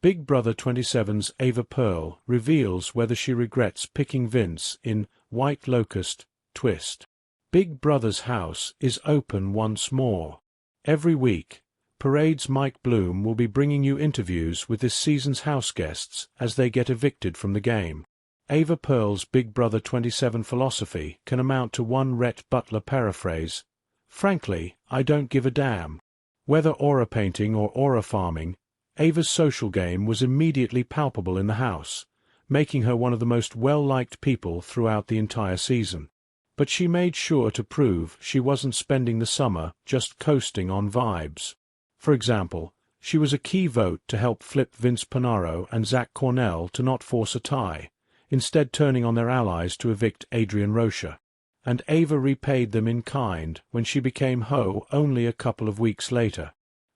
Big Brother 27's Ava Pearl reveals whether she regrets picking Vince in White Locust twist. Big Brother's house is open once more. Every week, Parade's Mike Bloom will be bringing you interviews with this season's house guests as they get evicted from the game. Ava Pearl's Big Brother 27 philosophy can amount to one Rhett Butler paraphrase: "Frankly, I don't give a damn." Whether aura painting or aura farming, Ava's social game was immediately palpable in the house, making her one of the most well-liked people throughout the entire season. But she made sure to prove she wasn't spending the summer just coasting on vibes. For example, she was a key vote to help flip Vince Panaro and Zach Cornell to not force a tie, instead turning on their allies to evict Adrian Rocha. And Ava repaid them in kind when she became Ho only a couple of weeks later.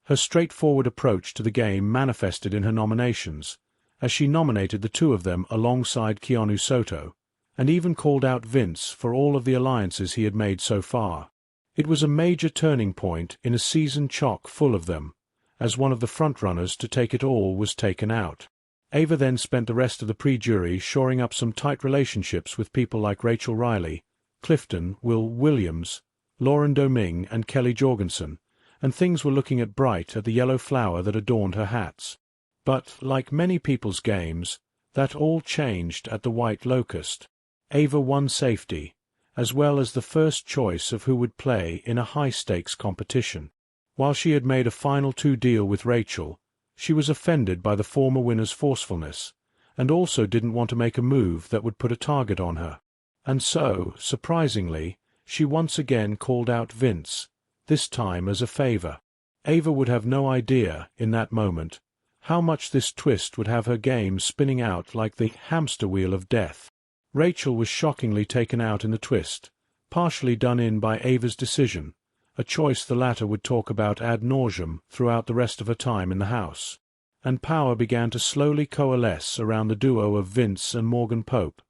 Her straightforward approach to the game manifested in her nominations, as she nominated the two of them alongside Keanu Soto, and even called out Vince for all of the alliances he had made so far. It was a major turning point in a season chock full of them, as one of the frontrunners to take it all was taken out. Ava then spent the rest of the pre-jury shoring up some tight relationships with people like Rachel Riley, Clifton, Will Williams, Lauren Domingue, and Kelly Jorgensen, and things were looking at bright at the yellow flower that adorned her hats. But, like many people's games, that all changed at the White Locust. Ava won safety, as well as the first choice of who would play in a high-stakes competition. While she had made a final two deal with Rachel, she was offended by the former winner's forcefulness, and also didn't want to make a move that would put a target on her. And so, surprisingly, she once again called out Vince, this time as a favor. Ava would have no idea, in that moment, how much this twist would have her game spinning out like the hamster wheel of death. Rachel was shockingly taken out in the twist, partially done in by Ava's decision, a choice the latter would talk about ad nauseum throughout the rest of her time in the house. And power began to slowly coalesce around the duo of Vince and Morgan Pope,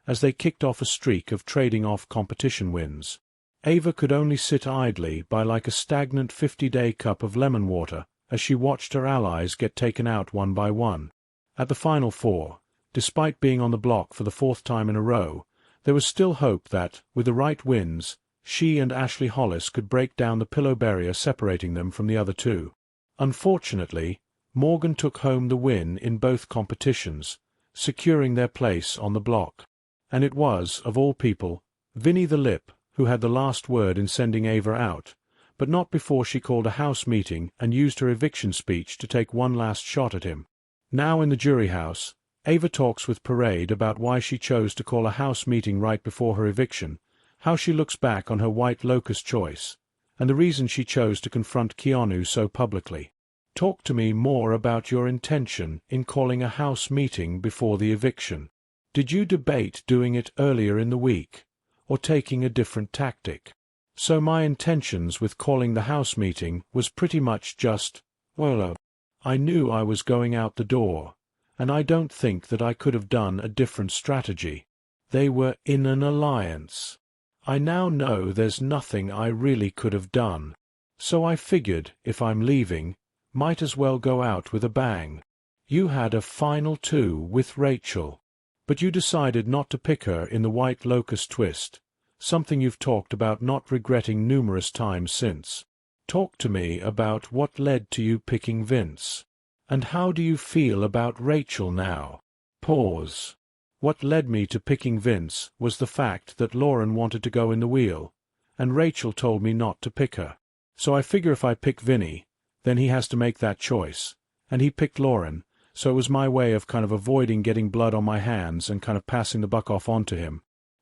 as they kicked off a streak of trading off competition wins. Ava could only sit idly by like a stagnant 50-day cup of lemon water as she watched her allies get taken out one by one. At the final four, despite being on the block for the fourth time in a row, there was still hope that, with the right wins, she and Ashley Hollis could break down the pillow barrier separating them from the other two. Unfortunately, Morgan took home the win in both competitions, securing their place on the block. And it was, of all people, Vinny the Lip who had the last word in sending Ava out, but not before she called a house meeting and used her eviction speech to take one last shot at him. Now in the jury house, Ava talks with Parade about why she chose to call a house meeting right before her eviction, how she looks back on her White Locust choice, and the reason she chose to confront Keanu so publicly. Talk to me more about your intention in calling a house meeting before the eviction. Did you debate doing it earlier in the week, or taking a different tactic? So my intentions with calling the house meeting was pretty much just, well, I knew I was going out the door, and I don't think that I could have done a different strategy. They were in an alliance. I now know there's nothing I really could have done. So I figured, if I'm leaving, might as well go out with a bang. You had a final two with Rachel, but you decided not to pick her in the White Locust twist, something you've talked about not regretting numerous times since. Talk to me about what led to you picking Vince. And how do you feel about Rachel now? Pause. What led me to picking Vince was the fact that Lauren wanted to go in the wheel, and Rachel told me not to pick her. So I figure if I pick Vinny, then he has to make that choice. And he picked Lauren, so it was my way of kind of avoiding getting blood on my hands and kind of passing the buck off onto him.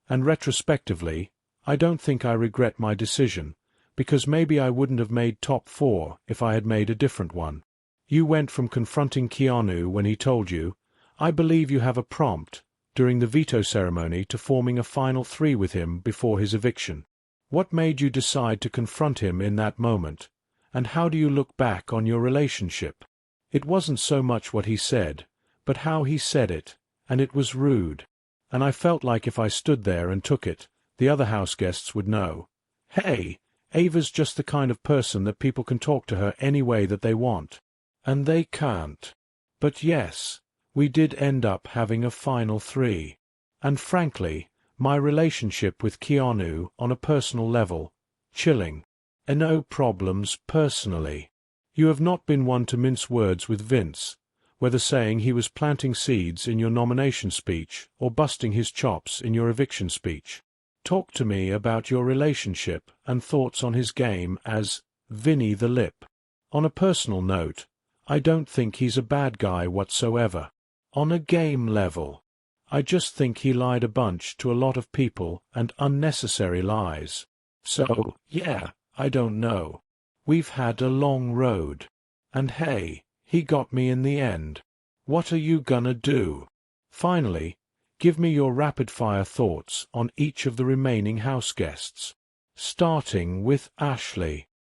And retrospectively, I don't think I regret my decision, because maybe I wouldn't have made top 4 if I had made a different one. You went from confronting Keanu when he told you, I believe you have a prompt, during the veto ceremony to forming a final 3 with him before his eviction. What made you decide to confront him in that moment, and how do you look back on your relationship? It wasn't so much what he said, but how he said it, and it was rude. And I felt like if I stood there and took it, the other house guests would know, hey, Ava's just the kind of person that people can talk to her any way that they want. And they can't. But yes, we did end up having a final 3. And frankly, my relationship with Keanu on a personal level, chilling. No problems personally. You have not been one to mince words with Vince, whether saying he was planting seeds in your nomination speech or busting his chops in your eviction speech. Talk to me about your relationship and thoughts on his game as Vinny the Lip. On a personal note, I don't think he's a bad guy whatsoever. On a game level, I just think he lied a bunch to a lot of people and unnecessary lies. So, yeah, I don't know. We've had a long road. And hey, he got me in the end. What are you gonna do? Finally, give me your rapid-fire thoughts on each of the remaining house guests. Starting with Ashley.